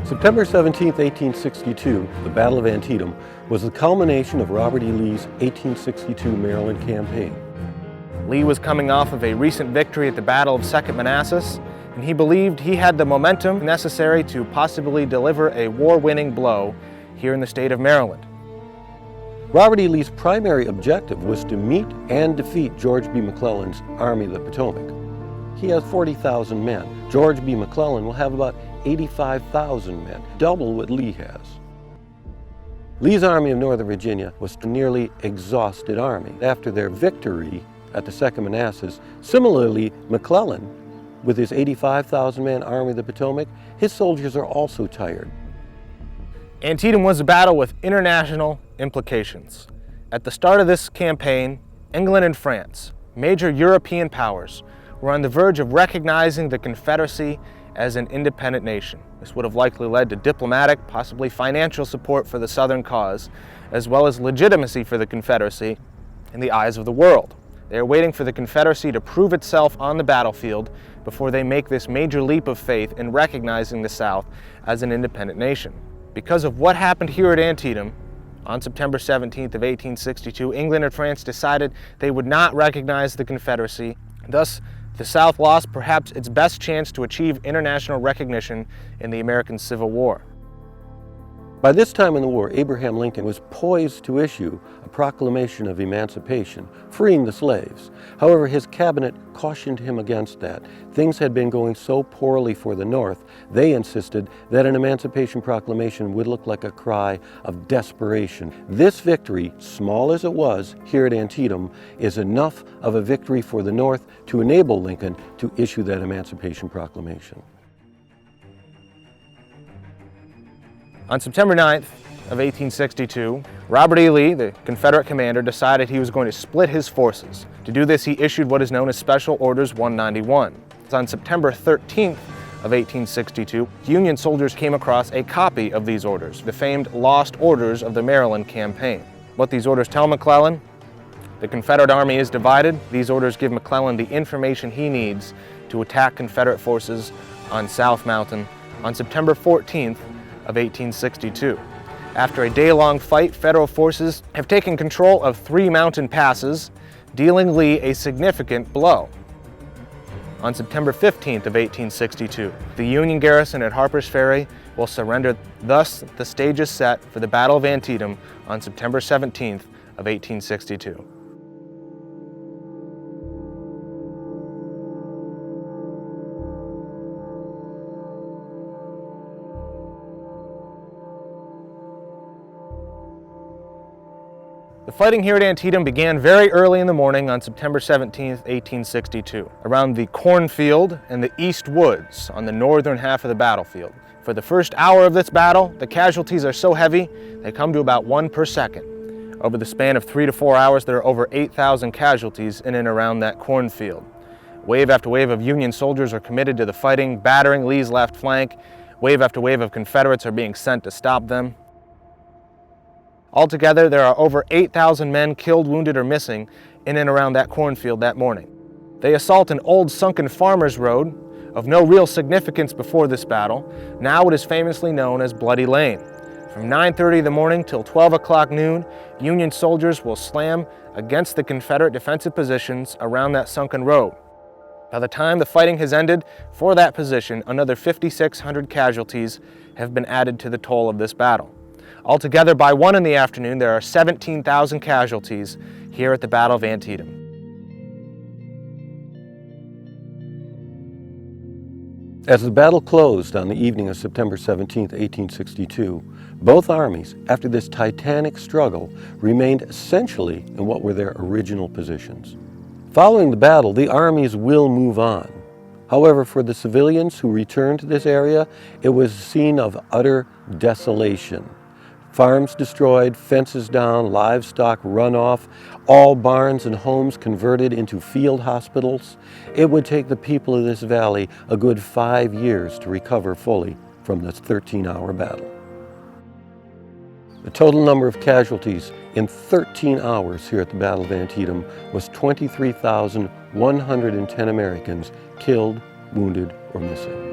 September 17, 1862, the Battle of Antietam, was the culmination of Robert E. Lee's 1862 Maryland campaign. Lee was coming off of a recent victory at the Battle of Second Manassas, and he believed he had the momentum necessary to possibly deliver a war-winning blow here in the state of Maryland. Robert E. Lee's primary objective was to meet and defeat George B. McClellan's Army of the Potomac. He has 40,000 men. George B. McClellan will have about 85,000 men, double what Lee has. Lee's Army of Northern Virginia was a nearly exhausted army. After their victory at the Second Manassas, similarly, McClellan, with his 85,000-man Army of the Potomac, his soldiers are also tired. Antietam was a battle with international implications. At the start of this campaign, England and France, major European powers, were on the verge of recognizing the Confederacy as an independent nation. This would have likely led to diplomatic, possibly financial support for the Southern cause, as well as legitimacy for the Confederacy in the eyes of the world. They are waiting for the Confederacy to prove itself on the battlefield before they make this major leap of faith in recognizing the South as an independent nation. Because of what happened here at Antietam on September 17th of 1862, England and France decided they would not recognize the Confederacy. Thus, the South lost perhaps its best chance to achieve international recognition in the American Civil War. By this time in the war, Abraham Lincoln was poised to issue a proclamation of emancipation, freeing the slaves. However, his cabinet cautioned him against that. Things had been going so poorly for the North, they insisted that an Emancipation Proclamation would look like a cry of desperation. This victory, small as it was here at Antietam, is enough of a victory for the North to enable Lincoln to issue that Emancipation Proclamation. On September 9th of 1862, Robert E. Lee, the Confederate commander, decided he was going to split his forces. To do this, he issued what is known as Special Orders 191. On September 13th of 1862, Union soldiers came across a copy of these orders, the famed Lost Orders of the Maryland campaign. What these orders tell McClellan: the Confederate Army is divided. These orders give McClellan the information he needs to attack Confederate forces on South Mountain on September 14th of 1862. After a day-long fight, Federal forces have taken control of 3 mountain passes, dealing Lee a significant blow. On September 15th of 1862, the Union garrison at Harper's Ferry will surrender. Thus, the stage is set for the Battle of Antietam on September 17th of 1862. The fighting here at Antietam began very early in the morning on September 17, 1862, around the cornfield and the East Woods on the northern half of the battlefield. For the first hour of this battle, the casualties are so heavy, they come to about 1 per second. Over the span of 3 to 4 hours, there are over 8,000 casualties in and around that cornfield. Wave after wave of Union soldiers are committed to the fighting, battering Lee's left flank. Wave after wave of Confederates are being sent to stop them. Altogether, there are over 8,000 men killed, wounded, or missing in and around that cornfield that morning. They assault an old sunken farmer's road of no real significance before this battle. Now it is famously known as Bloody Lane. From 9:30 in the morning till 12 o'clock noon, Union soldiers will slam against the Confederate defensive positions around that sunken road. By the time the fighting has ended for that position, another 5,600 casualties have been added to the toll of this battle. Altogether, by 1 in the afternoon, there are 17,000 casualties here at the Battle of Antietam. As the battle closed on the evening of September 17, 1862, both armies, after this titanic struggle, remained essentially in what were their original positions. Following the battle, the armies will move on. However, for the civilians who returned to this area, it was a scene of utter desolation. Farms destroyed, fences down, livestock run off, all barns and homes converted into field hospitals. It would take the people of this valley a good 5 years to recover fully from this 13-hour battle. The total number of casualties in 13 hours here at the Battle of Antietam was 23,110 Americans killed, wounded, or missing.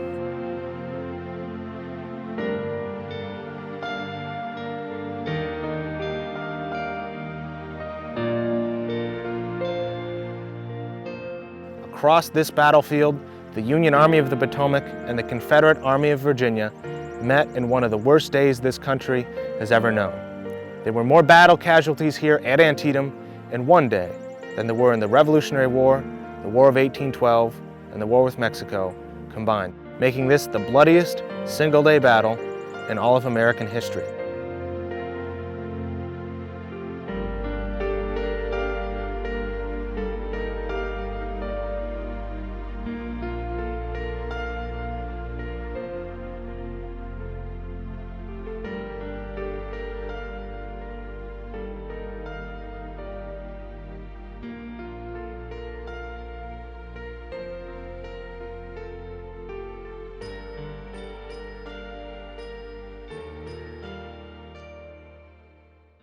across this battlefield, the Union Army of the Potomac and the Confederate Army of Virginia met in one of the worst days this country has ever known. There were more battle casualties here at Antietam in one day than there were in the Revolutionary War, the War of 1812, and the War with Mexico combined, making this the bloodiest single-day battle in all of American history.